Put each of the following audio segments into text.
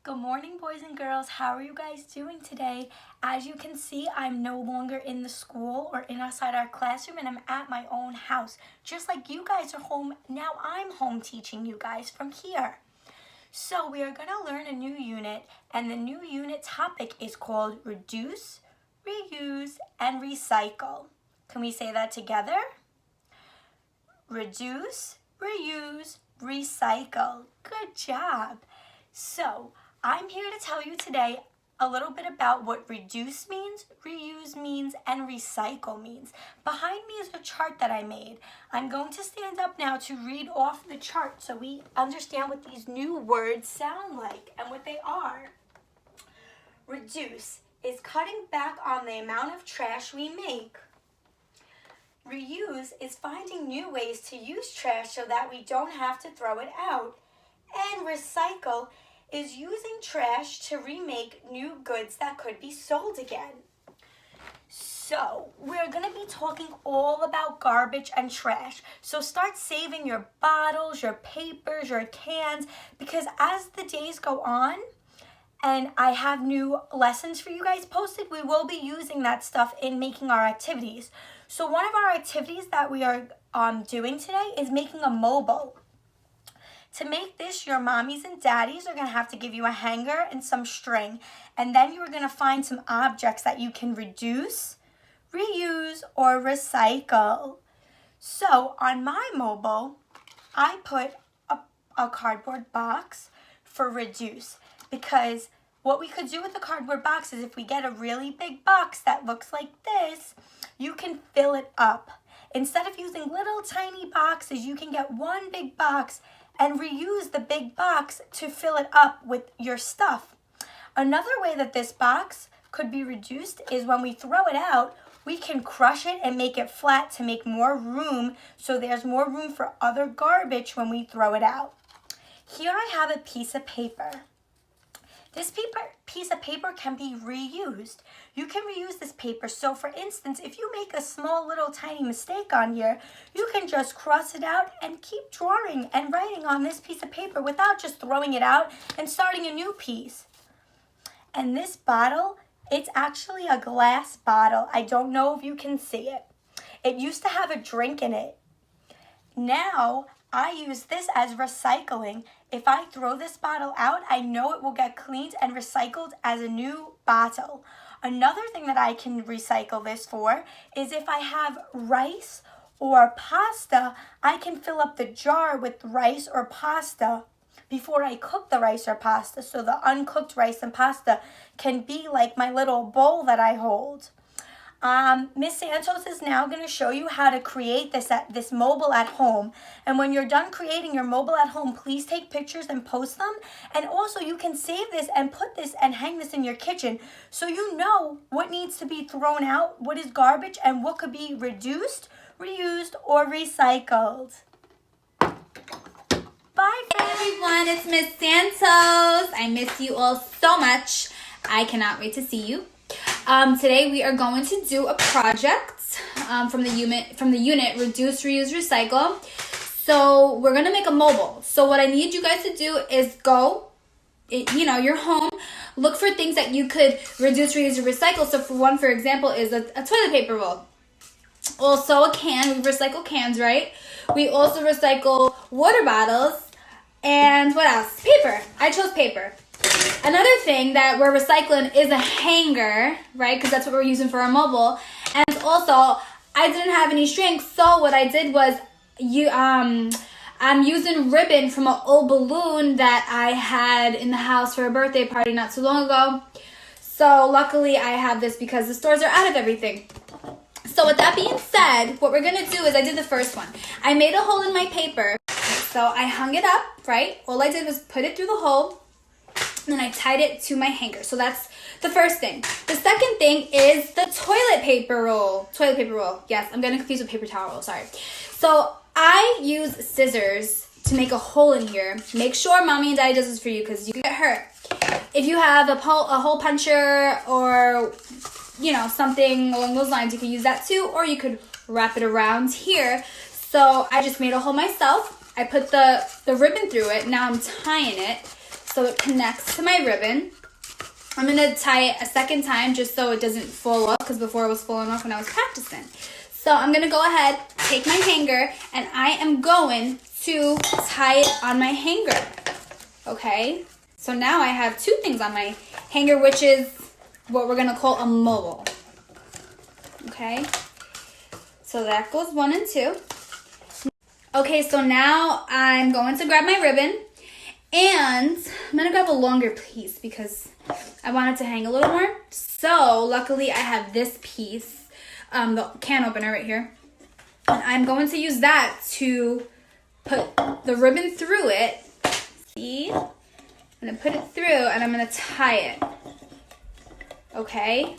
Good morning, boys and girls. How are you guys doing today? As you can see, I'm no longer in the school or inside our classroom, and I'm at my own house. Just like you guys are home, now I'm home teaching you guys from here. So we are going to learn a new unit, and the new unit topic is called Reduce, Reuse, and Recycle. Can we say that together? Reduce, reuse, recycle. Good job. So, I'm here to tell you today a little bit about what reduce means, reuse means, and recycle means. Behind me is a chart that I made. I'm going to stand up now to read off the chart so we understand what these new words sound like and what they are. Reduce is cutting back on the amount of trash we make. Reuse is finding new ways to use trash so that we don't have to throw it out. And recycle is using trash to remake new goods that could be sold again. So, we're going to be talking all about garbage and trash. So start saving your bottles, your papers, your cans, because as the days go on, and I have new lessons for you guys posted, we will be using that stuff in making our activities. So one of our activities that we are doing today is making a mobile. To make this, your mommies and daddies are going to have to give you a hanger and some string. And then you're going to find some objects that you can reduce, reuse, or recycle. So on my mobile, I put a cardboard box for reduce. Because what we could do with the cardboard box is if we get a really big box that looks like this, you can fill it up. Instead of using little tiny boxes, you can get one big box and reuse the big box to fill it up with your stuff. Another way that this box could be reduced is when we throw it out, we can crush it and make it flat to make more room so there's more room for other garbage when we throw it out. Here I have a piece of paper. This piece of paper can be reused. You can reuse this paper. So for instance, if you make a small little tiny mistake on here, you can just cross it out and keep drawing and writing on this piece of paper without just throwing it out and starting a new piece. And this bottle, it's actually a glass bottle. I don't know if you can see it. It used to have a drink in it. Now, I use this as recycling. If I throw this bottle out, I know it will get cleaned and recycled as a new bottle. Another thing that I can recycle this for is if I have rice or pasta, I can fill up the jar with rice or pasta before I cook the rice or pasta. So the uncooked rice and pasta can be like my little bowl that I hold. Miss Santos is now going to show you how to create this mobile at home. And when you're done creating your mobile at home, please take pictures and post them. And also you can save this and put this and hang this in your kitchen so you know what needs to be thrown out, what is garbage, and what could be reduced, reused, or recycled. Bye, everyone. It's Miss Santos. I miss you all so much. I cannot wait to see you. Today we are going to do a project from the unit Reduce, Reuse, Recycle. So we're going to make a mobile. So what I need you guys to do is go, you're home, look for things that you could reduce, reuse, or recycle. So for example, is a toilet paper roll. Also a can. We recycle cans, right? We also recycle water bottles. And what else? Paper. I chose paper. Another thing that we're recycling is a hanger, right? Because that's what we're using for our mobile. And also, I didn't have any string, so what I did was I'm using ribbon from an old balloon that I had in the house for a birthday party not too long ago. So luckily, I have this because the stores are out of everything. So with that being said, what we're going to do is I did the first one. I made a hole in my paper. So I hung it up, right? All I did was put it through the hole. And then I tied it to my hanger. So that's the first thing. The second thing is the toilet paper roll. Toilet paper roll. Yes, I'm getting confused with paper towel roll. Sorry. So I use scissors to make a hole in here. Make sure mommy and daddy does this for you because you can get hurt. If you have a hole puncher or, something along those lines, you can use that too. Or you could wrap it around here. So I just made a hole myself. I put the ribbon through it. Now I'm tying it. so it connects to my ribbon. I'm going to tie it a second time just so it doesn't fall off, because before it was falling off when I was practicing. So I'm going to go ahead, take my hanger, and I am going to tie it on my hanger. Okay? So now I have two things on my hanger, which is what we're going to call a mobile. Okay? So that goes 1 and 2. Okay, so now I'm going to grab my ribbon, and I'm going to grab a longer piece because I want it to hang a little more. So luckily I have this piece, the can opener right here. And I'm going to use that to put the ribbon through it. See? I'm going to put it through and I'm going to tie it. Okay?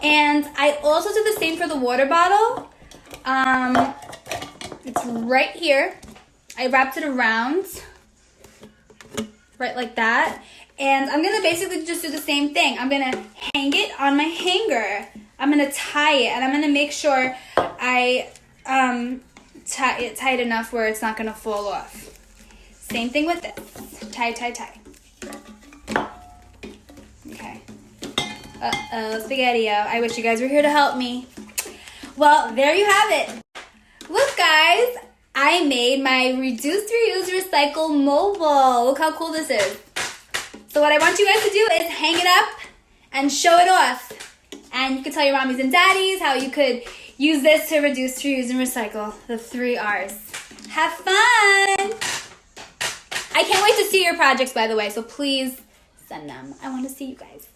And I also did the same for the water bottle. It's right here. I wrapped it around, right like that. And I'm gonna basically just do the same thing. I'm gonna hang it on my hanger. I'm gonna tie it, and I'm gonna make sure I tie it tight enough where it's not gonna fall off. Same thing with this. Tie, tie, tie. Okay. Uh-oh, Spaghetti-O. I wish you guys were here to help me. Well, there you have it. Look, guys, I made my Reduce, Reuse, Recycle mobile. Look how cool this is. So what I want you guys to do is hang it up and show it off. And you can tell your mommies and daddies how you could use this to reduce, reuse, and recycle. The 3 R's. Have fun! I can't wait to see your projects, by the way, so please send them. I want to see you guys.